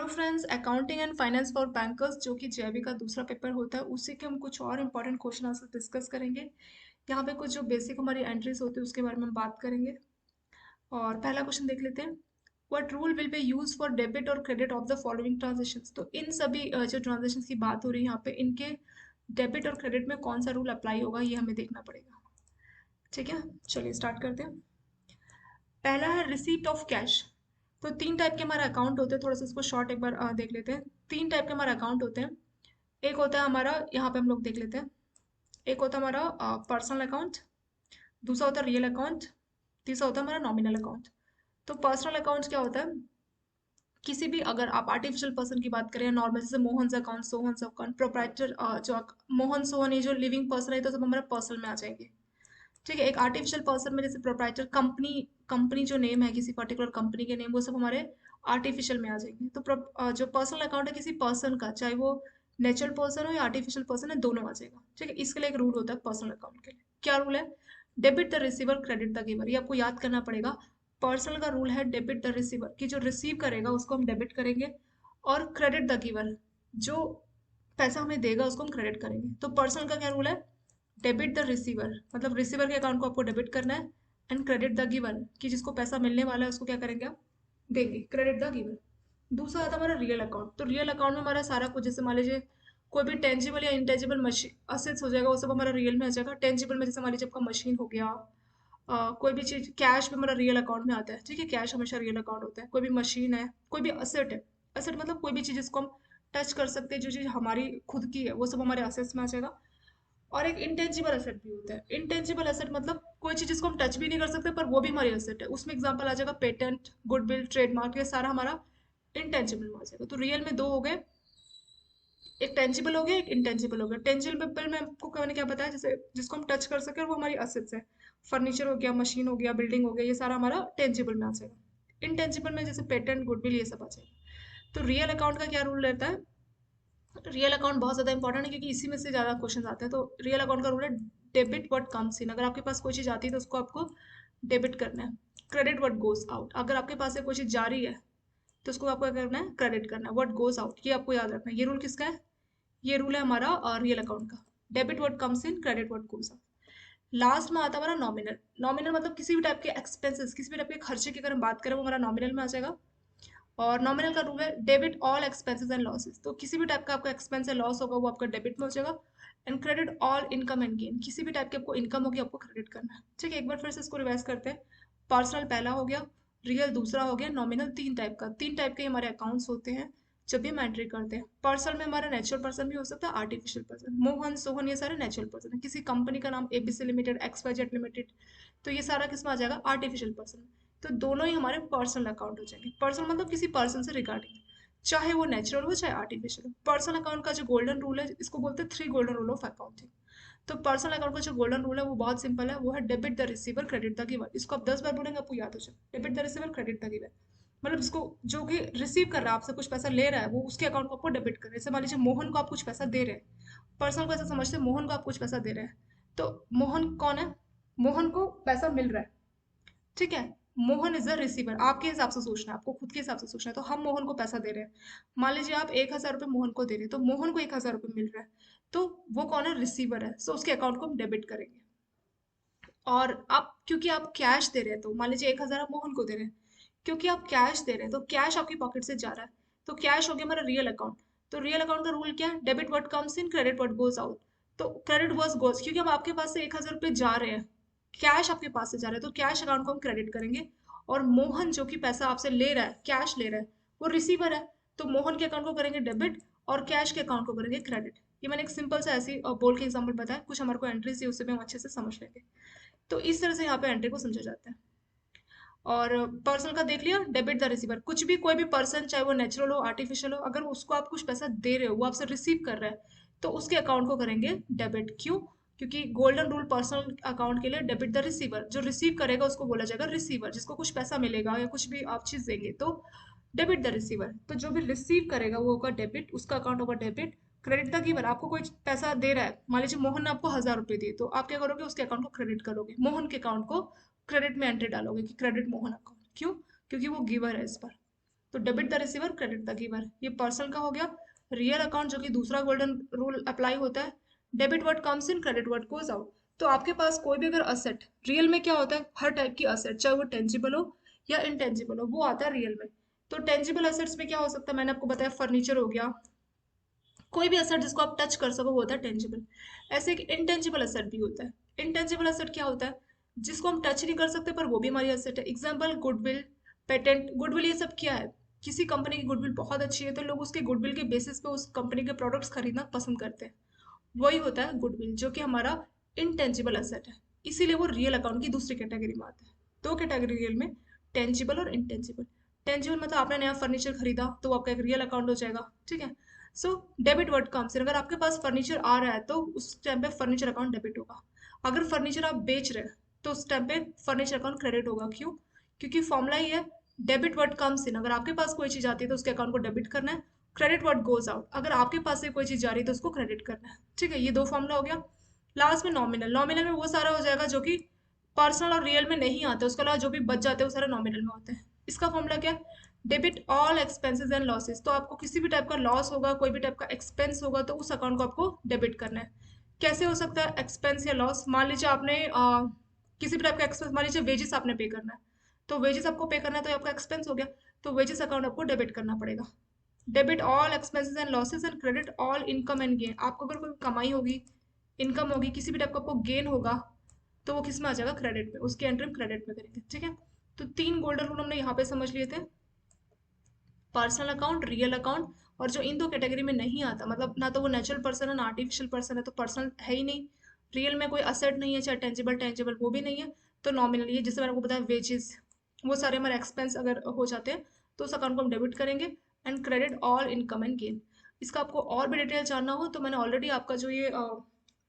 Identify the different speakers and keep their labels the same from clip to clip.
Speaker 1: Friends, accounting and finance for bankers जो कि जेईबी का दूसरा पेपर होता है उसी के हम कुछ और इंपॉर्टेंट क्वेश्चन आंसर डिस्कस करेंगे। यहाँ पे कुछ जो बेसिक हमारी एंट्रीज होती है उसके बारे में हम बात करेंगे। और पहला क्वेश्चन देख लेते हैं। What rule will be use for debit और credit of the following transactions. तो इन सभी जो ट्रांजेक्शन्स की बात हो रही है यहाँ पे इनके डेबिट और क्रेडिट में कौन सा रूल अप्लाई होगा ये हमें देखना पड़ेगा। ठीक है, चलिए स्टार्ट करते हैं। पहला है रिसीप्ट ऑफ कैश। तो तीन टाइप के हमारे अकाउंट होते हैं, थोड़ा सा इसको शॉर्ट एक बार देख लेते हैं। तीन टाइप के हमारे अकाउंट होते हैं। एक होता है हमारा, यहाँ पे हम लोग देख लेते हैं। एक होता है हमारा पर्सनल अकाउंट, दूसरा होता है रियल अकाउंट, तीसरा होता है हमारा नॉमिनल अकाउंट। तो पर्सनल अकाउंट क्या होता है, किसी भी अगर आप आर्टिफिशियल पर्सन की बात करें नॉर्मल, जैसे Mohan account, Sohan account, proprietor Mohan Sohan, ये जो लिविंग पर्सन है तो सब हमारे पर्सनल में आ जाएंगे। ठीक है, एक आर्टिफिशियल पर्सन में जैसे प्रोप्राइटर कंपनी, कंपनी जो नेम है किसी पर्टिकुलर कंपनी के नेम, वो सब हमारे आर्टिफिशियल में आ जाएंगे। तो जो पर्सनल अकाउंट है किसी पर्सन का, चाहे वो नेचुरल पर्सन हो या आर्टिफिशियल पर्सन है, दोनों आ जाएगा। ठीक है, इसके लिए एक रूल होता है पर्सनल अकाउंट के लिए। क्या रूल है? Debit the receiver credit the giver. ये आपको याद करना पड़ेगा। पर्सनल का रूल है डेबिट द रिसीवर, कि जो रिसीव करेगा उसको हम डेबिट करेंगे, और क्रेडिट द गिवर, जो पैसा हमें देगा उसको हम क्रेडिट करेंगे। तो पर्सनल का क्या रूल है? डेबिट द रिसीवर, मतलब रिसीवर के अकाउंट को आपको डेबिट करना है, एंड क्रेडिट द गिवर, कि जिसको पैसा मिलने वाला है उसको क्या करेंगे आप? देंगे, क्रेडिट द गिवर। दूसरा आता है हमारा रियल अकाउंट। तो रियल अकाउंट में हमारा सारा कुछ, जैसे मान लीजिए कोई भी टेंजिबल या इंटेंजिबल मशीन असेट्स हो जाएगा, वो सब हमारा रियल में आ जाएगा। टेंजिबल में जैसे मान लीजिए आपका मशीन हो गया, कोई भी चीज कैश में हमारा रियल अकाउंट में आता है। ठीक है, कैश हमेशा रियल अकाउंट होता है। कोई भी मशीन है, कोई भी असेट है, असेट मतलब कोई भी चीज जिसको हम टच कर सकते हैं, जो चीज हमारी खुद की है, वो सब हमारे असेट्स में आ जाएगा। और एक इंटेंजिबल एसेट भी होता है। इंटेंजिबल एसेट मतलब कोई चीज जिसको हम टच भी नहीं कर सकते पर वो भी हमारी एसेट है। उसमें एग्जांपल आ जाएगा पेटेंट, गुडविल, ट्रेडमार्क, ये सारा हमारा इंटेंजिबल में आ जाएगा। तो रियल में दो हो गए, एक टेंजिबल हो गया, एक इंटेंजिबल हो गया। टेंजिबल में आपको मैंने क्या बताया, जैसे जिसको हम टच कर सके और वो हमारी असेट्स है। फर्नीचर हो गया, मशीन हो गया, बिल्डिंग हो गया, ये सारा हमारा टेंजिबल में आ जाएगा। इंटेंजिबल में जैसे पेटेंट, गुडविल, ये सब आ जाएगा। तो रियल अकाउंट का क्या रूल रहता है? रियल अकाउंट बहुत ज्यादा इंपॉर्टेंट है क्योंकि इसी में से ज्यादा क्वेश्चन आते हैं। तो रियल अकाउंट का रूल है डेबिट व्हाट कम्स इन। अगर आपके पास कोई चीज आती है तो उसको आपको डेबिट करना है। क्रेडिट व्हाट गोज आउट, अगर आपके पास से कोई चीज जा रही है तो उसको आपको क्या करना है? क्रेडिट करना है। व्हाट गोज आउट, ये आपको याद रखना है। ये रूल किसका है? ये रूल है हमारा रियल अकाउंट का। Debit what comes in, credit what goes out. Last में आता है हमारा नॉमिनल। नॉमिनल मतलब किसी भी टाइप के एक्सपेंसेस, किसी भी टाइप के खर्चे की अगर हम बात करें वो हमारा नॉमिनल में आ जाएगा। और नॉमिनल का रूल है debit all expenses and losses. तो किसी भी टाइप का आपका एक्सपेंस या लॉस होगा वो आपका डेबिट में हो जाएगा। And credit all income and gain, किसी भी टाइप की आपको इनकम होगी आपको क्रेडिट करना है। ठीक है, एक बार फिर से इसको रिवाइज करते हैं। पर्सनल पहला हो गया, रियल दूसरा हो गया, नॉमिनल तीन टाइप का। तीन टाइप के हमारे अकाउंट्स होते हैं जब भी हम एंट्री करते हैं। पर्सनल में हमारा नेचुरल पर्सन भी हो सकता है, आर्टिफिशियल पर्सन, मोहन सोहन, ये सारे नेचुरल पर्सन है। किसी कंपनी का नाम एबीसी लिमिटेड, एक्सवाईजेड लिमिटेड, तो ये सारा किस में आ जाएगा? Artificial person. तो दोनों ही हमारे पर्सनल अकाउंट हो जाएंगे। पर्सनल मतलब किसी पर्सन से रिगार्डिंग, चाहे वो नेचुरल हो चाहे आर्टिफिशियल हो। पर्सनल अकाउंट का जो गोल्डन रूल है, इसको बोलते हैं three golden rule of accounting. तो पर्सनल अकाउंट का जो गोल्डन रूल है वो बहुत सिंपल है, वो है debit the receiver credit the giver. इसको आप 10 बार बोलेंगे आपको याद हो जाए। Debit the receiver credit the giver मतलब जिसको, जो कि रिसीव कर रहा है आपसे कुछ पैसा ले रहा है, वो उसके अकाउंट को आपको डेबिट कर रहे हैं। जैसे मान लीजिए मोहन को आप कुछ पैसा दे रहे हैं, पर्सनल को ऐसा समझते हैं मोहन को आप कुछ पैसा दे रहे हैं। तो मोहन कौन है? मोहन को पैसा मिल रहा है। ठीक है, मोहन इज द रिसीवर। आपके हिसाब से सोचना है, आपको खुद के हिसाब से सोचना है। तो हम मोहन को पैसा दे रहे हैं, मान लीजिए आप 1,000 रुपये मोहन को दे रहे हैं, तो मोहन को 1,000 रुपये मिल रहा है। तो वो कौन है? रिसीवर है। सो उसके अकाउंट को हम डेबिट करेंगे। और आप, क्योंकि आप कैश दे रहे हैं, तो मान लीजिए 1,000 आप मोहन को दे रहे हैं, क्योंकि आप कैश दे रहे हैं तो कैश आपकी पॉकेट से जा रहा है। तो कैश हो गया हमारा रियल अकाउंट। तो रियल अकाउंट का रूल क्या है? Debit what comes in, credit what goes out. तो क्रेडिट वॉज गोज, क्योंकि हम आपके पास से 1,000 रुपये जा रहे हैं, कैश आपके पास से जा रहा है, तो कैश अकाउंट को हम क्रेडिट करेंगे। और मोहन जो कि पैसा आपसे ले रहा है, कैश ले रहा है, वो रिसीवर है, तो मोहन के अकाउंट को करेंगे डेबिट और कैश के अकाउंट को करेंगे क्रेडिट। ये मैंने एक सिंपल सा ऐसी बोल के एग्जाम्पल बताया, कुछ हमारे को एंट्रीज थी उससे भी हम अच्छे से समझ लेंगे। तो इस तरह से यहाँ पे एंट्री को समझा जाता है। और पर्सनल का देख लिया, डेबिट द रिसीवर, कुछ भी कोई भी पर्सन, चाहे वो नेचुरल हो आर्टिफिशियल हो, अगर उसको आप कुछ पैसा दे रहे हो, वो आपसे रिसीव कर रहा है, तो उसके अकाउंट को करेंगे डेबिट। क्यों? क्योंकि गोल्डन रूल पर्सनल अकाउंट के लिए डेबिट द रिसीवर, जो रिसीव करेगा उसको बोला जाएगा रिसीवर, जिसको कुछ पैसा मिलेगा या कुछ भी आप चीज देंगे तो डेबिट द रिसीवर। तो जो भी रिसीव करेगा वो होगा डेबिट, उसका अकाउंट होगा डेबिट। क्रेडिट द गिवर, आपको कोई पैसा दे रहा है, मान लीजिए मोहन ने आपको 1,000 रुपये दिए, तो आप क्या करोगे? उसके अकाउंट को क्रेडिट करोगे, मोहन के अकाउंट को क्रेडिट में एंट्री डालोगे कि क्रेडिट मोहन अकाउंट। क्यों? क्योंकि वो गिवर है इस पर। तो debit the receiver, credit the giver. ये पर्सनल का हो गया। रियल अकाउंट जो कि दूसरा गोल्डन रूल अप्लाई होता है, debit what comes in, credit what goes out. तो आपके पास कोई भी अगर असेट, रियल में क्या होता है, हर टाइप की असेट चाहे वो टेंजिबल हो या इनटेंजिबल हो, वो आता है रियल में। तो टेंजिबल असेट्स में क्या हो सकता है, मैंने आपको बताया फर्नीचर हो गया, कोई भी असेट जिसको आप टच कर सको वो होता है टेंजिबल। ऐसे एक इनटेंजिबल असेट भी होता है। इनटेंजिबल असेट क्या होता है, जिसको हम टच नहीं कर सकते पर वो भी हमारी असेट है। Example goodwill, patent. गुडविल ये सब क्या है, किसी कंपनी की गुडविल बहुत अच्छी है तो लोग उसके गुडविल के बेसिस पे उस कंपनी के प्रोडक्ट्स खरीदना पसंद करते हैं। वही होता है गुडविल, जो कि हमारा इनटेंजिबल असेट है। इसीलिए वो रियल अकाउंट की दूसरी कैटेगरी में आता है। दो कैटेगरी रियल में, टेंजिबल और इनटेंजिबल। टेंजिबल मतलब आपने नया फर्नीचर खरीदा तो वो आपका एक रियल अकाउंट हो जाएगा, ठीक है। So debit word comes in, अगर आपके पास फर्नीचर आ रहा है तो उस टाइम पे फर्नीचर अकाउंट डेबिट होगा। अगर फर्नीचर आप बेच रहे हैं तो उस टाइम पे फर्नीचर अकाउंट क्रेडिट होगा। क्यों? क्योंकि फॉर्मूला ही है, डेबिट वर्ड कम्स इन, अगर आपके पास कोई चीज आती है तो उसके अकाउंट को डेबिट करना है। क्रेडिट वर्ड गोज आउट, अगर आपके पास से कोई चीज जा रही है तो उसको क्रेडिट करना है, ठीक है। ये दो फॉर्मूला हो गया। लास्ट में नॉमिनल। नॉमिनल में वो सारा हो जाएगा जो कि पर्सनल और रियल में नहीं आता, उसके अलावा जो भी बच जाते हैं वो सारा नॉमिनल में होते हैं। इसका फॉर्मूला क्या है, debit all expenses and losses. तो आपको किसी भी टाइप का लॉस होगा, कोई भी टाइप का एक्सपेंस होगा तो उस अकाउंट को आपको डेबिट करना है। कैसे हो सकता है एक्सपेंस या लॉस, मान लीजिए आपने किसी भी टाइप का एक्सपेंस, मान लीजिए वेजेस आपने पे करना है, तो वेजेस आपको पे करना है तो ये आपका एक्सपेंस हो गया, तो वेजेस अकाउंट आपको डेबिट करना पड़ेगा। Debit all expenses and losses and credit all income and gain. आपको अगर कोई कमाई होगी, इनकम होगी, किसी भी टाइप का आपको गेन होगा तो वो किस में आ जाएगा, क्रेडिट में, उसकी एंट्री हम क्रेडिट में करेंगे, ठीक है। तो तीन गोल्डन रूल हमने यहाँ पे समझ लिए थे, पर्सनल अकाउंट, रियल अकाउंट, और जो इन दो कैटेगरी में नहीं आता, मतलब ना तो वो नेचुरल पर्सन है ना आर्टिफिशियल पर्सन है, तो पर्सनल है ही नहीं। रियल में कोई असेट नहीं है, चाहे टेंजिबल टेंजिबल वो भी नहीं है, तो नॉमिनल, ये जैसे मैंने आपको बताया वेजेस, वो सारे हमारे एक्सपेंस अगर हो जाते हैं तो उस अकाउंट को हम डेबिट करेंगे। And credit all income and gain. इसका आपको और भी डिटेल जानना हो तो मैंने ऑलरेडी आपका जो ये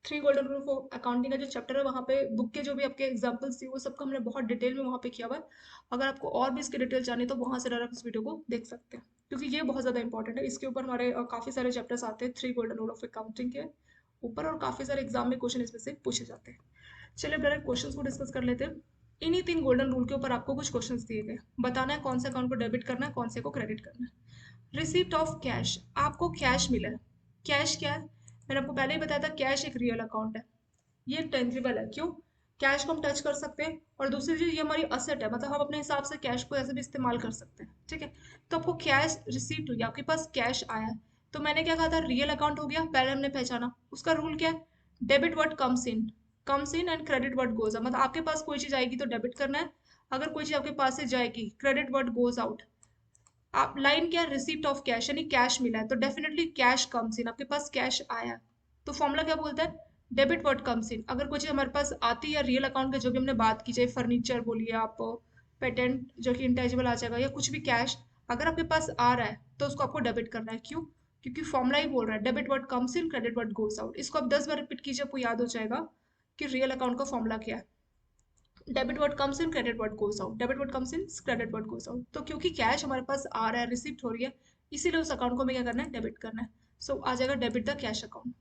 Speaker 1: three golden rule for accounting का जो चैप्टर है वहाँ पे बुक के जो भी आपके एग्जाम्पल्स थी वो सबका हमने बहुत डिटेल में वहाँ पे किया हुआ है। अगर आपको और भी इसकी डिटेल जाननी है तो वहाँ से डायरेक्ट इस वीडियो को देख सकते हैं, क्योंकि ये बहुत ज़्यादा इंपॉर्टेंट है। इसके ऊपर हमारे काफ़ी सारे चैप्टर्स आते हैं three golden rule of accounting के ऊपर, और काफ़ी सारे एग्जाम में क्वेश्चन इसमें से पूछे जाते हैं। चलिए डायरेक्ट क्वेश्चंस को डिस्कस कर लेते हैं। इन्हीं तीन गोल्डन रूल के ऊपर आपको कुछ क्वेश्चंस दिए गए, बताना है कौन से अकाउंट को डेबिट करना है, कौन से को क्रेडिट करना है। रिसीप्ट ऑफ कैश, आपको कैश मिला है। कैश क्या है, मैंने आपको पहले ही बताया था, कैश एक रियल अकाउंट है, ये टेंजिबल है। क्यों? कैश को हम टच कर सकते हैं, और दूसरी चीज ये हमारी असेट है, मतलब हम अपने हिसाब से कैश को ऐसे भी इस्तेमाल कर सकते हैं, ठीक है। तो आपको कैश रिसीप्ट हुई, आपके पास कैश आया है, तो मैंने क्या कहा था, रियल अकाउंट हो गया, पहले हमने पहचाना। उसका रूल क्या है, debit what comes in and credit what goes out. मतलब आपके पास कोई चीज आएगी तो डेबिट करना है, अगर कोई चीज आपके पास से जाएगी, क्रेडिट व्हाट गोज आउट। आप लाइन क्या है, रिसीप्ट ऑफ कैश, यानी कैश मिला है तो डेफिनेटली कैश कम्स इन, आपके पास कैश आया है। तो फॉर्मूला क्या बोलता है, डेबिट व्हाट कम्स इन, अगर कोई चीज हमारे पास आती है रियल अकाउंट के, जो भी हमने बात की, चाहे फर्नीचर बोलिए आप, पेटेंट जो कि इंटेजिबल आ जाएगा, या कुछ भी कैश अगर आपके पास आ रहा है तो उसको आपको डेबिट करना है। क्यों? क्योंकि फॉर्मूला ही बोल रहा है debit what comes in, credit what goes out. इसको आप 10 बार रिपीट कीजिए, आपको याद हो जाएगा कि रियल अकाउंट का फॉर्मूला क्या है। Debit what comes in, credit what goes out, debit what comes in, credit what goes out. तो क्योंकि कैश हमारे पास आ रहा है, रिसिप्ट हो रही है, इसीलिए उस अकाउंट को हमें क्या करना है, डेबिट करना है। सो आ जाएगा डेबिट द कैश अकाउंट,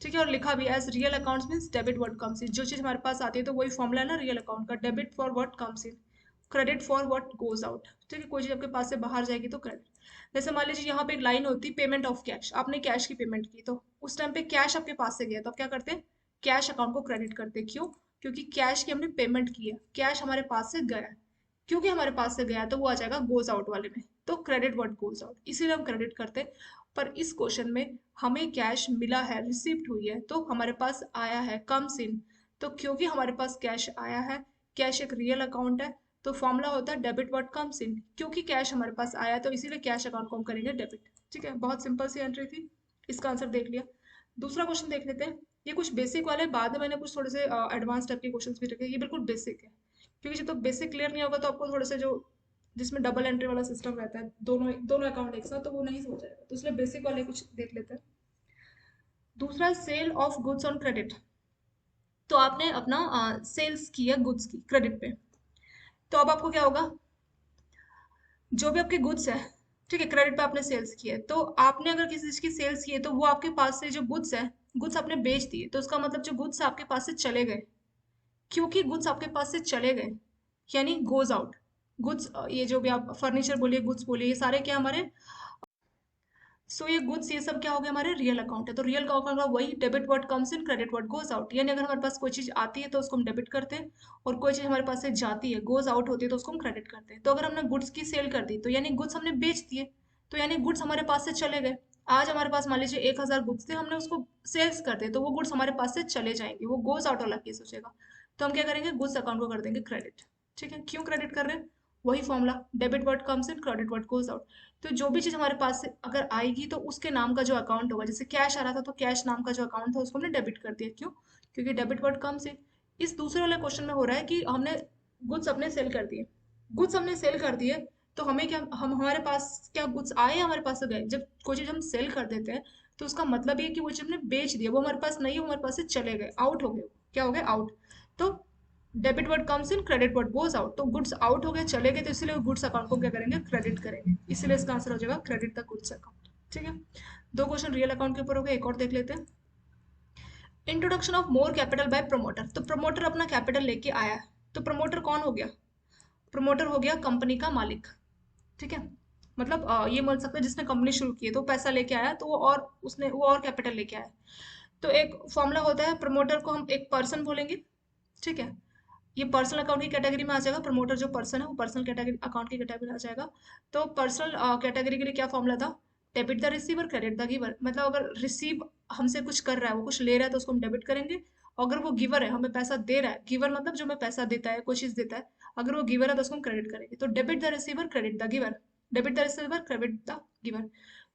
Speaker 1: ठीक है। और लिखा भी as real accounts means debit what comes in, जो चीज हमारे पास आती है तो वही फॉर्मूला है ना रियल अकाउंट का, debit for what comes in, credit for what goes out, ठीक है। कोई चीज आपके पास से बाहर जाएगी तो क्रेडिट। जैसे मान लीजिए यहाँ पे एक लाइन होती, पेमेंट ऑफ कैश, आपने कैश की पेमेंट की तो उस टाइम पे कैश आपके पास से गया तो आप क्या करते हैं, कैश अकाउंट को क्रेडिट करते हैं। क्यों? क्योंकि कैश की हमने पेमेंट की है, कैश हमारे पास से गया है, क्योंकि हमारे पास से गया तो वो आ जाएगा गोज आउट वाले में, तो क्रेडिट व्हाट गोज आउट, इसीलिए हम क्रेडिट करते हैं। पर इस क्वेश्चन में हमें कैश मिला है, रिसिप्ट हुई है, तो हमारे पास आया है, कम्स इन। तो क्योंकि हमारे पास कैश आया है, कैश एक रियल अकाउंट है, तो फॉर्मूला होता है डेबिट व्हाट कम्स इन, क्योंकि कैश हमारे पास आया है तो इसीलिए कैश अकाउंट को हम करेंगे डेबिट, ठीक है। बहुत सिंपल सी एंट्री थी, इसका आंसर देख लिया। दूसरा क्वेश्चन देख लेते हैं। ये कुछ बेसिक वाले, बाद में मैंने कुछ थोड़े से एडवांस टाइप के क्वेश्चंस भी रखे, ये बिल्कुल बेसिक है, क्योंकि जब तक बेसिक क्लियर नहीं होगा तो आपको थोड़े से जो जिसमें डबल एंट्री वाला सिस्टम रहता है, दोनों दोनों अकाउंट एक साथ, तो वो नहीं हो जाएगा, तो इसलिए बेसिक वाले कुछ देख लेते हैं। दूसरा, sale of goods on credit. तो आपने अपना सेल्स की है गुड्स की क्रेडिट पे, तो अब आपको क्या होगा, जो भी आपके गुड्स है, ठीक है, क्रेडिट पे आपने सेल्स की है, तो आपने अगर किसी चीज की सेल्स की है तो वो आपके पास से जो गुड्स है, गुड्स आपने बेच दिए, तो उसका मतलब जो गुड्स आपके पास से चले गए, क्योंकि गुड्स आपके पास से चले गए यानी गोज आउट। गुड्स, ये जो भी आप फर्नीचर बोलिए, गुड्स बोलिए, ये सारे क्या हमारे, सो ये गुड्स, ये सब क्या हो गया, हमारे रियल अकाउंट है। तो रियल का अकाउंट का वही, debit what comes in, credit what goes out. यानी अगर हमारे पास कोई चीज आती है तो उसको हम डेबिट करते हैं, और कोई चीज हमारे पास से जाती है, गोज आउट होती है, तो उसको हम क्रेडिट करते हैं। तो अगर हमने गुड्स की सेल कर दी तो यानी गुड्स हमने बेच दिए, तो यानी गुड्स हमारे पास से चले गए। आज हमारे पास मान लीजिए 1,000 गुड्स थे, हमने उसको सेल्स कर दिए, तो वो गुड्स हमारे पास से चले जाएंगे, वो गोज आउट वाला केस हो जाएगा। तो हम क्या करेंगे, गुड्स अकाउंट को कर देंगे क्रेडिट। ठीक है, क्यों क्रेडिट कर रहे हैं, वही formula, debit what comes in, credit what goes out. तो जो भी चीज हमारे पास से अगर आएगी तो उसके नाम का जो अकाउंट होगा, जैसे कैश आ रहा था तो कैश नाम का जो अकाउंट था उसको हमने डेबिट कर दिया। क्यों, क्योंकि डेबिट वर्ड कम से, इस दूसरे वाले क्वेश्चन में हो रहा है कि हमने गुड्स अपने सेल कर दिए, गुड्स हमने सेल कर दिए, तो हमें क्या, हम हमारे पास क्या गुड्स आए या हमारे पास से गए। जब कोई चीज हम सेल कर देते हैं तो उसका मतलब ये है कि वो चीज हमने बेच दिया, वो हमारे पास नहीं है, वो हमारे पास से चले गए, आउट हो गए, क्या हो गए, आउट। तो debit word comes in, credit word goes out. तो गुड्स आउट हो गए, चले गए, तो इसलिए गुड्स अकाउंट को क्या करेंगे, क्रेडिट करेंगे। इसलिए इसका आंसर हो जाएगा क्रेडिट द गुड्स अकाउंट। ठीक है, दो क्वेश्चन रियल अकाउंट के ऊपर हो गए, एक और देख लेते हैं। Introduction of more capital by promoter. तो प्रमोटर अपना कैपिटल लेके आया है, तो प्रमोटर कौन हो गया, प्रमोटर हो गया कंपनी का मालिक। ठीक है, मतलब ये बोल सकते हैं जिसने कंपनी शुरू की है तो पैसा लेके आया, तो वो और उसने वो और कैपिटल लेके आया। तो एक फॉर्मूला होता है, प्रमोटर को हम एक पर्सन बोलेंगे। ठीक है, ये पर्सनल अकाउंट की कैटेगरी में आ जाएगा, प्रमोटर जो पर्सन है वो पर्सनल कैटेगरी अकाउंट की कैटेगरी में आ जाएगा। तो पर्सनल कैटेगरी के लिए क्या फॉर्मूला था, debit the receiver, credit the giver. मतलब अगर रिसीव हमसे कुछ कर रहा है, वो कुछ ले रहा है, तो उसको हम डेबिट करेंगे। और अगर वो गिवर है, हमें पैसा दे रहा है, गिवर मतलब जो हमें पैसा देता है, कोई चीज देता है, अगर वो गिवर है तो उसको हम क्रेडिट करेंगे। तो debit the receiver, credit the giver, debit the receiver, credit the giver.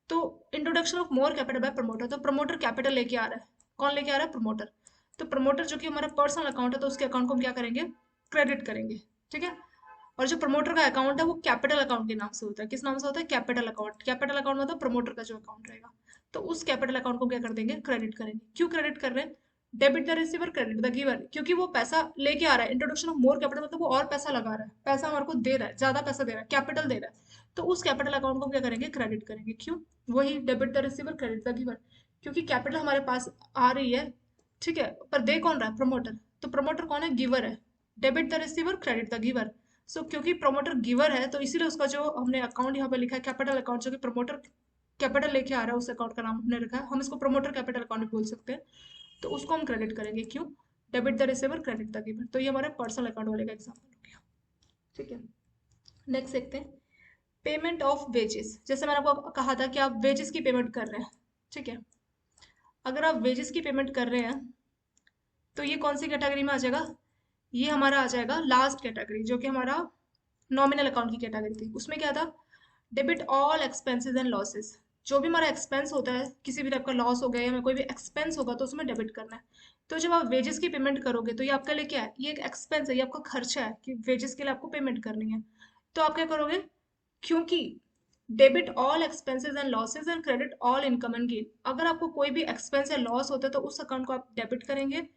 Speaker 1: तो introduction of more capital by promoter, तो प्रमोटर कैपिटल लेके आ रहा है, कौन लेके आ रहा है, प्रमोटर। तो प्रमोटर जो कि हमारा पर्सनल अकाउंट है, तो उसके अकाउंट को हम क्या करेंगे, क्रेडिट करेंगे। ठीक है, और जो प्रमोटर का अकाउंट है वो कैपिटल अकाउंट के नाम से होता है, किस नाम से होता है, कैपिटल अकाउंट। कैपिटल अकाउंट मतलब प्रमोटर का जो अकाउंट रहेगा, तो उस कैपिटल अकाउंट को क्या कर देंगे, क्रेडिट करेंगे। क्यों क्रेडिट कर रहे हैं, debit the receiver, credit the giver, क्योंकि वो पैसा लेके आ रहा है। इंट्रोडक्शन ऑफ मोर कैपिटल मतलब वो और पैसा लगा रहा है, पैसा हमारे को दे रहा है, ज्यादा पैसा दे रहा है, कैपिटल दे रहा है। तो उस कैपिटल अकाउंट को क्या करेंगे, क्रेडिट करेंगे। क्यों, वही debit the receiver, credit the giver, क्योंकि कैपिटल हमारे पास आ रही है। ठीक है, पर दे कौन रहा है, प्रमोटर। तो प्रमोटर कौन है, गिवर है, debit the receiver, credit the giver. So क्योंकि प्रमोटर गिवर है तो इसीलिए उसका जो हमने अकाउंट यहाँ पे लिखा है कैपिटल अकाउंट, जो कि प्रमोटर कैपिटल लेके आ रहा है, उस अकाउंट का नाम हमने रखा है, हम इसको प्रमोटर कैपिटल अकाउंट भी बोल सकते हैं। तो उसको हम क्रेडिट करेंगे। क्यों, debit the receiver, credit the giver. तो ये हमारे पर्सनल अकाउंट वाले का एग्जाम्पल हो गया। ठीक है, नेक्स्ट देखते हैं, पेमेंट ऑफ वेजेस। जैसे मैंने आपको कहा था कि आप वेजेस की पेमेंट कर रहे हैं। ठीक है, अगर आप वेजेस की पेमेंट कर रहे हैं तो ये कौन सी कैटेगरी में आ जाएगा, ये हमारा आ जाएगा लास्ट कैटेगरी, जो कि हमारा नॉमिनल अकाउंट की कैटेगरी थी। उसमें क्या था, debit all expenses and losses. जो भी हमारा एक्सपेंस होता है, किसी भी टाइप का लॉस हो गया या कोई भी एक्सपेंस होगा तो उसमें डेबिट करना है। तो जब आप वेजेस की पेमेंट करोगे तो ये आपके लिए क्या है, ये एक एक्सपेंस है, ये आपका खर्चा है कि वेजेस के लिए आपको पेमेंट करनी है। तो आप क्या करोगे, क्योंकि debit all expenses and losses and credit all income and gain. अगर आपको कोई भी एक्सपेंस या लॉस होता है तो उस अकाउंट को आप डेबिट करेंगे,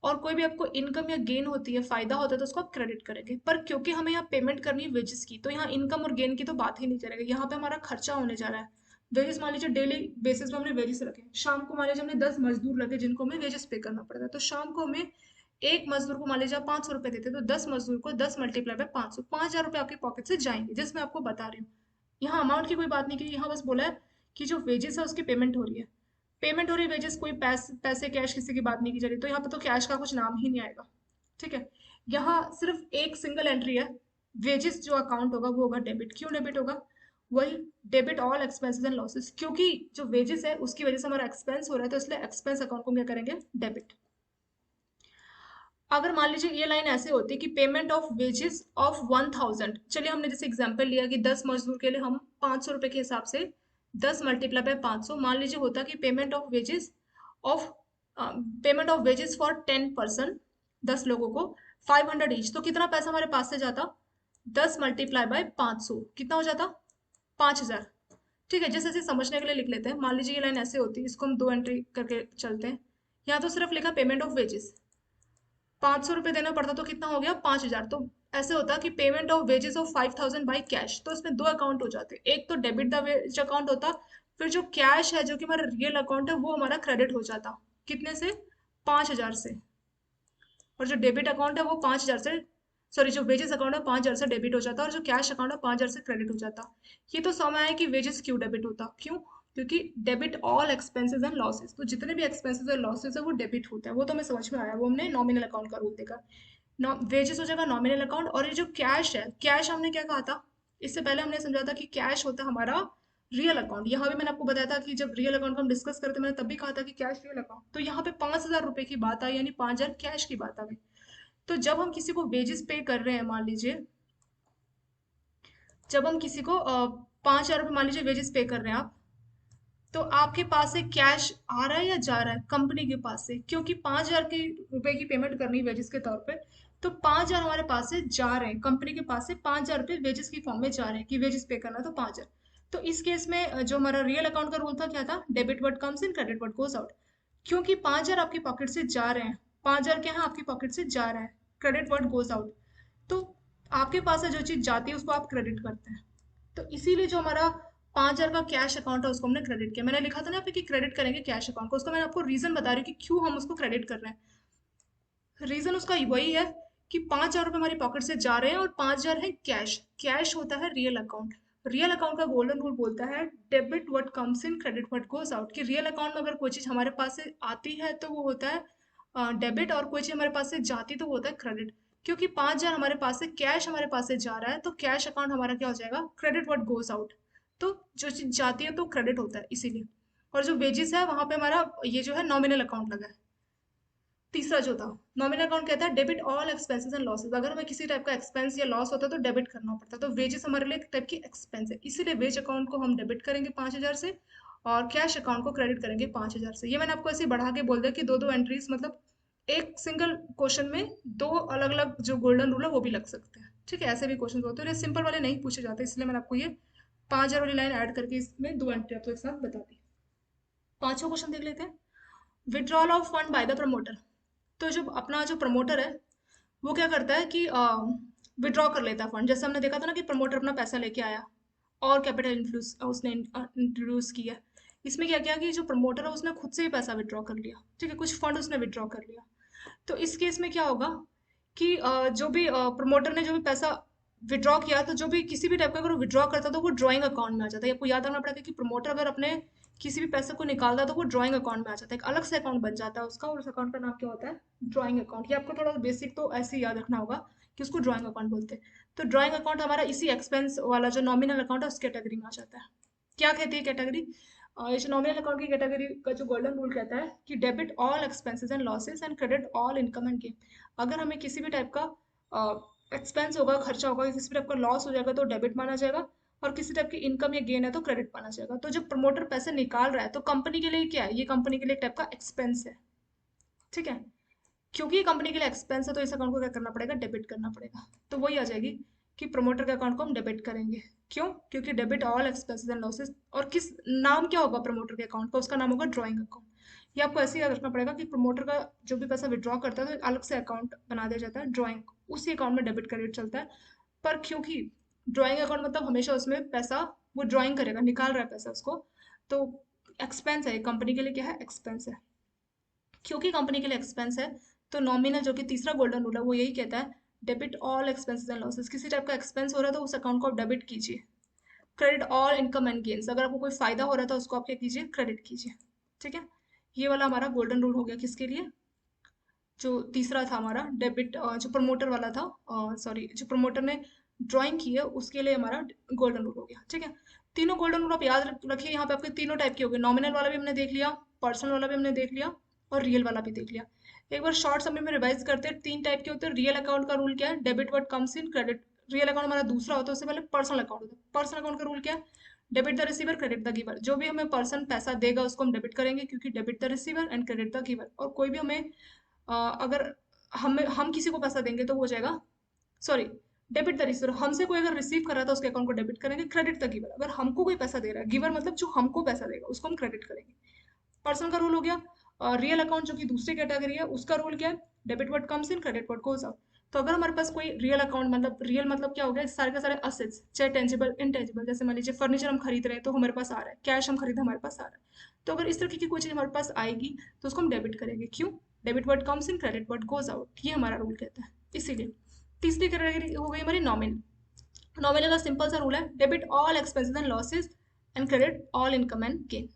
Speaker 1: और कोई भी आपको इनकम या गेन होती है, फायदा होता है, तो उसको आप क्रेडिट करेंगे। पर क्योंकि हमें यहाँ पेमेंट करनी है वेजेस की, तो यहाँ इनकम और गेन की तो बात ही नहीं करेंगे, यहाँ पे हमारा खर्चा होने जा रहा है। वेजेस मान लीजिए डेली बेसिस पे हमने वेजेस रखे, शाम को मान लीजिए हमने 10 मजदूर रखे जिनको हमें वेजेस पे करना पड़ता है, तो शाम को हमें एक मजदूर को मान लीजिए आप 500 रुपए देते हैं, तो 10 मजदूर को 10 × 500, 5,000 रुपये आपके पॉकेट से जाएंगे, जिसमें आपको बता रही हूँ। यहाँ अमाउंट की कोई बात नहीं की, यहाँ बस बोला है कि जो वेजेस है उसकी पेमेंट हो रही है, पेमेंट हो रही है वेजेस, कोई पैसे कैश किसी की बात नहीं की जा रही, तो यहाँ पे तो कैश का कुछ नाम ही नहीं आएगा। ठीक है, यहाँ सिर्फ एक सिंगल एंट्री है, वेजेस जो अकाउंट होगा वो होगा डेबिट। क्यों डेबिट होगा, वही debit all expenses and losses, क्योंकि जो वेजेस है उसकी वजह से हमारा एक्सपेंस हो रहा है, तो इसलिए एक्सपेंस अकाउंट को क्या करेंगे, डेबिट। अगर मान लीजिए ये लाइन ऐसे होती कि पेमेंट ऑफ वेजेस ऑफ 1,000, चलिए हमने जैसे एग्जांपल लिया कि 10 मजदूर के लिए हम 500 रुपए के हिसाब से 10 × 500, मान लीजिए होता कि of payment of wages for 10 person, 10 लोगों को 500 ईच, तो कितना पैसा हमारे पास से जाता, 10 × 500 कितना हो जाता, 5,000। ठीक है, जैसे ऐसे समझने के लिए लिख लेते हैं, मान लीजिए ये लाइन ऐसे होती, इसको हम दो एंट्री करके चलते हैं। यहाँ तो सिर्फ लिखा पेमेंट ऑफ वेजेस, 500 रुपये देना पड़ता तो कितना हो गया, 5,000। तो ऐसे होता कि payment of wages of 5,000 by cash, तो इसमें दो अकाउंट हो जाते, एक तो डेबिट द वेज अकाउंट होता, फिर जो कैश है जो कि हमारा रियल अकाउंट है वो हमारा क्रेडिट हो जाता, कितने से, 5,000 से। और जो डेबिट अकाउंट है वो 5,000 से, सॉरी, जो वेजेस अकाउंट है 5,000 से डेबिट हो जाता और जो कैश अकाउंट है 5,000 से क्रेडिट हो जाता। ये तो समझ आया कि वेजेस क्यों डेबिट होता, क्यों? क्योंकि debit all expenses and losses, तो जितने भी एक्सपेंसेस और लॉसेस है वो डेबिट होता है, वो तो हमें समझ में आया, वो हमने नॉमिनल अकाउंट का रूल देखा। वेजेस हो जाएगा नॉमिनल अकाउंट, और ये जो कैश है, कैश हमने क्या कहा था, इससे पहले हमने समझा था कि कैश होता है हमारा रियल अकाउंट। यहाँ भी मैंने आपको बताया था कि जब रियल अकाउंट का हम डिस्कस करते मैंने तब भी कहा था कि कैश रियल अकाउंट, तो यहाँ पे 5,000 रुपए की बात आई, यानी 5,000 कैश की बात आ गई। तो जब हम किसी को वेजेस पे कर रहे हैं, मान लीजिए जब हम किसी को 5,000 रुपये मान लीजिए वेजेस पे कर रहे हैं आप, तो आपके पास से कैश आ रहा है या जा रहा है कंपनी के पास से, क्योंकि 5,000 की रुपए की पेमेंट करनी है वेजेस के तौर पे, तो 5,000 हमारे पास से जा रहे हैं कंपनी के पास से, 5,000 रुपये वेजेस की फॉर्म में जा रहे हैं कि वेजेस पे करना है, तो 5,000। तो इस केस में जो हमारा रियल अकाउंट का रूल था क्या था, debit what comes in credit what goes out. क्योंकि 5,000 आपकी पॉकेट से जा रहे हैं, 5,000 क्या है आपकी पॉकेट से जा रहा है, क्रेडिट व्हाट गोज आउट, तो आपके पास से जो चीज जाती है उसको आप क्रेडिट करते हैं। तो इसीलिए जो हमारा 5,000 का कैश अकाउंट है उसको हमने क्रेडिट किया। मैंने लिखा था ना यहाँ पे कि क्रेडिट करेंगे कैश अकाउंट को, उसका मैंने आपको रीजन बता रही हूँ कि क्यों हम उसको क्रेडिट कर रहे हैं। रीजन उसका वही है कि 5,000 रुपये हमारी पॉकेट से जा रहे हैं और 5,000 है कैश। कैश होता है रियल अकाउंट। रियल अकाउंट का गोल्डन रूल बोलता है debit what comes in credit what goes out, कि रियल अकाउंट में अगर कोई चीज हमारे पास से आती है तो वो होता है डेबिट, और कोई चीज हमारे पास से जाती तो वो होता है क्रेडिट। क्योंकि 5,000 हमारे पास से कैश हमारे पास से जा रहा है, तो कैश अकाउंट हमारा क्या हो जाएगा, क्रेडिट व्हाट गोज आउट। तो जो चीज जाती है तो क्रेडिट होता है इसीलिए। और जो वेजेस है वहां पे हमारा ये जो है नॉमिनल अकाउंट लगा है। तीसरा जो था, नॉमिनल अकाउंट कहता है debit all expenses and losses, अगर हमें किसी टाइप का एक्सपेंस या लॉस होता है तो डेबिट करना पड़ता है, तो वेजेस हमारे लिए एक टाइप की एक्सपेंस है, इसीलिए वेज अकाउंट को हम डेबिट करेंगे 5,000 से, और कैश अकाउंट को क्रेडिट करेंगे 5,000 से। ये मैंने आपको ऐसे बढ़ा के बोल दिया कि दो दो एंट्रीज, मतलब एक सिंगल क्वेश्चन में दो अलग अलग जो गोल्डन रूल है वो भी लग सकते हैं। ठीक है, ऐसे भी क्वेश्चन होते हैं, सिंपल वाले नहीं पूछे जाते, इसलिए मैंने आपको ये 5,000 वाली लाइन ऐड करके इसमें दो एंट्री आपको एक साथ बता दी। पांचवा क्वेश्चन देख लेते हैं, withdrawal of fund by the promoter. तो जो अपना जो प्रमोटर है वो क्या करता है कि विड्रॉ कर लेता है फंड, जैसे हमने देखा था ना कि प्रमोटर अपना पैसा लेके आया और कैपिटल इन्फ्लूस उसने इंट्रोड्यूस किया। इसमें क्या किया कि जो प्रमोटर है उसने खुद से ही पैसा विड्रॉ कर लिया, ठीक है, कुछ फंड उसने विड्रॉ कर लिया। तो इस केस में क्या होगा कि जो भी प्रमोटर ने जो भी पैसा विड्रॉ किया, तो जो भी किसी भी टाइप का अगर वो विड्रॉ करता तो वो ड्राइंग अकाउंट में आ जाता है। आपको याद रखना पड़ेगा कि प्रमोटर अगर अपने किसी भी पैसे को निकालता है तो वो ड्राइंग अकाउंट में आ जाता है, एक अलग से अकाउंट बन जाता है उसका, और उस अकाउंट का नाम क्या होता है, ड्राइंग अकाउंट। ये आपको थोड़ा बेसिक तो ऐसे ही याद रखना होगा कि उसको ड्राइंग अकाउंट बोलते हैं। तो ड्राइंग अकाउंट हमारा इसी एक्सपेंस वाला जो नॉमिनल अकाउंट है उस कैटेगरी में आ जाता है। क्या कहती है कैटेगरी, ये जो नॉमिनल अकाउंट की कैटेगरी का जो गोल्डन रूल कहता है कि debit all expenses and losses and credit all income and gain. अगर हमें किसी भी टाइप का एक्सपेंस होगा, खर्चा होगा, किसी भी टाइप का लॉस हो जाएगा तो डेबिट माना जाएगा, और किसी टाइप की इनकम या गेन है तो क्रेडिट माना जाएगा। तो जब प्रमोटर पैसे निकाल रहा है तो कंपनी के लिए क्या है, ये कंपनी के लिए एक टाइप का एक्सपेंस है। ठीक है, क्योंकि ये कंपनी के लिए एक्सपेंस है तो इस अकाउंट को क्या करना पड़ेगा, डेबिट करना पड़ेगा। तो वही आ जाएगी कि प्रमोटर के अकाउंट को हम डेबिट करेंगे। क्यों? क्योंकि debit all expenses and losses, और किस नाम क्या होगा प्रमोटर के अकाउंट का, उसका नाम होगा ड्राइंग अकाउंट। ये आपको ऐसे याद रखना पड़ेगा कि प्रमोटर का जो भी पैसा विड्रॉ करता है तो एक अलग से अकाउंट बना दिया जाता है ड्राइंग, उसी अकाउंट में डेबिट क्रेडिट चलता है। पर क्योंकि ड्राइंग अकाउंट मतलब हमेशा उसमें पैसा वो ड्राइंग करेगा, निकाल रहा है पैसा उसको, तो एक्सपेंस है, कंपनी के लिए क्या है, एक्सपेंस है। क्योंकि कंपनी के लिए एक्सपेंस है तो नॉमिनल जो कि तीसरा गोल्डन रूल है वो यही कहता है debit all expenses and losses. किसी टाइप का एक्सपेंस हो रहा है तो उस अकाउंट को आप डेबिट कीजिए। Credit all income and gains, अगर आपको कोई फायदा हो रहा था उसको आप क्या कीजिए, क्रेडिट कीजिए। ठीक है, ये वाला हमारा गोल्डन रूल हो गया किसके लिए, जो तीसरा था हमारा डेबिट, जो प्रमोटर वाला था, सॉरी जो प्रमोटर ने ड्राइंग की है उसके लिए हमारा गोल्डन रूल हो गया। ठीक है, तीनों गोल्डन रूल आप याद रखिए। यहाँ पे आपके तीनों टाइप के हो गए, नॉमिनल वाला भी हमने देख लिया, पर्सनल वाला भी हमने देख लिया, और रियल वाला भी देख लिया। एक बार शॉर्ट समरी में रिवाइज करते हैं, तीन टाइप के होते हैं। रियल अकाउंट का रूल क्या है, debit what comes in credit. Real account हमारा दूसरा होता है, उससे पहले पर्सनल अकाउंट होता है। पर्सनल अकाउंट का रूल क्या है, debit the receiver credit the giver. जो भी हमें पर्सन पैसा देगा उसको हम डेबिट करेंगे, क्योंकि debit the receiver and credit the giver. और कोई भी हमें अगर हम किसी को पैसा देंगे तो वो हो जाएगा, सॉरी, डेबिट द रिसीवर, हमसे कोई अगर रिसीव कर रहा था उसके अकाउंट को डेबिट करेंगे। क्रेडिट द गिवर, अगर हमको कोई पैसा दे रहा है, गिवर मतलब जो हमको पैसा देगा उसको हम क्रेडिट करेंगे। पर्सन का रूल हो गया। रियल अकाउंट जो कि दूसरी कैटेगरी है उसका रूल क्या है, debit what comes in credit what goes out. तो अगर हमारे पास कोई रियल अकाउंट, मतलब रियल मतलब क्या हो गया, सारे के सारे असेट्स, चाहे टेंजिबल इनटेंजिबल, जैसे मान लीजिए फर्नीचर हम खरीद रहे हैं तो हमारे पास आ रहा है, कैश हम खरीद हमारे पास आ रहा है। तो अगर इस तरीके की कोई चीज हमारे पास आएगी तो उसको हम डेबिट करेंगे। क्यों? Debit what comes in credit what goes out, ये हमारा रूल कहता है। इसीलिए तीसरी कैटेगरी हो गई हमारी नॉमिन। नॉमिनल का सिंपल सा रूल है, debit all expenses and losses and credit all income and gain.